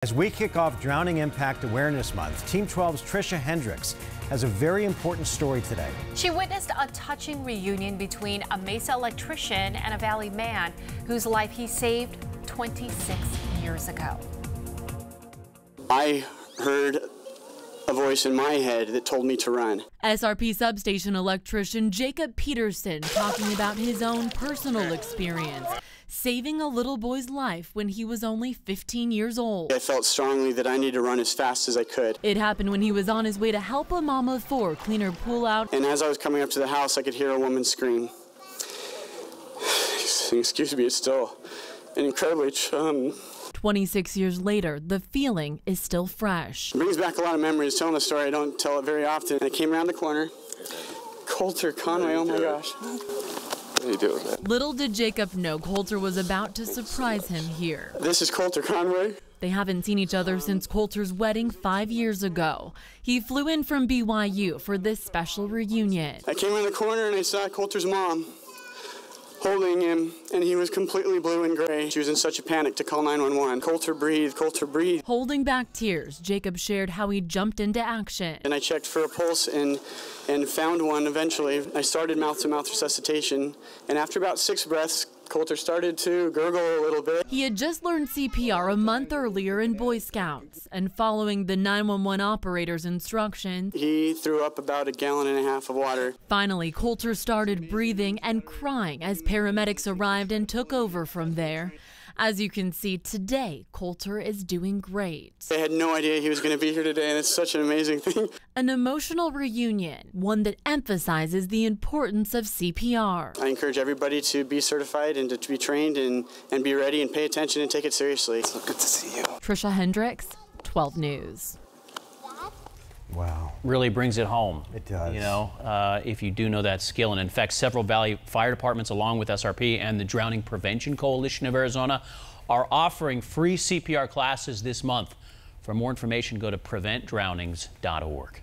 As we kick off Drowning Impact Awareness Month, Team 12's Trisha Hendricks has a very important story today. She witnessed a touching reunion between a Mesa electrician and a Valley man whose life he saved 26 years ago. I heard a voice in my head that told me to run. SRP substation electrician Jacob Petersen talking about his own personal experience, saving a little boy's life when he was only 15 years old. I felt strongly that I needed to run as fast as I could. It happened when he was on his way to help a mom of four clean her pool out. And as I was coming up to the house, I could hear a woman scream. Excuse me, it's still an incredibly 26 years later, the feeling is still fresh. It brings back a lot of memories. Telling the story, I don't tell it very often. I came around the corner. Coulter Conway, oh my gosh. How you doing, man? Little did Jacob know Coulter was about to surprise him here. This is Coulter Conway. They haven't seen each other since Coulter's wedding 5 years ago. He flew in from BYU for this special reunion. I came around the corner and I saw Coulter's mom holding him, and he was completely blue and gray. She was in such a panic to call 911. Coulter, breathe, Coulter, breathe. Holding back tears, Jacob shared how he jumped into action. And I checked for a pulse and found one eventually. I started mouth-to-mouth resuscitation, and after about 6 breaths, Coulter started to gurgle a little bit. He had just learned CPR a month earlier in Boy Scouts, and following the 911 operator's instructions, he threw up about 1.5 gallons of water. Finally, Coulter started breathing and crying as paramedics arrived and took over from there. As you can see today, Coulter is doing great. I had no idea he was going to be here today, and it's such an amazing thing. An emotional reunion, one that emphasizes the importance of CPR. I encourage everybody to be certified and to be trained and be ready and pay attention and take it seriously. It's good to see you. Trisha Hendricks, 12 News. Wow. Really brings it home. It does. You know, if you do know that skill. And in fact, several Valley fire departments, along with SRP and the Drowning Prevention Coalition of Arizona, are offering free CPR classes this month. For more information, go to preventdrownings.org.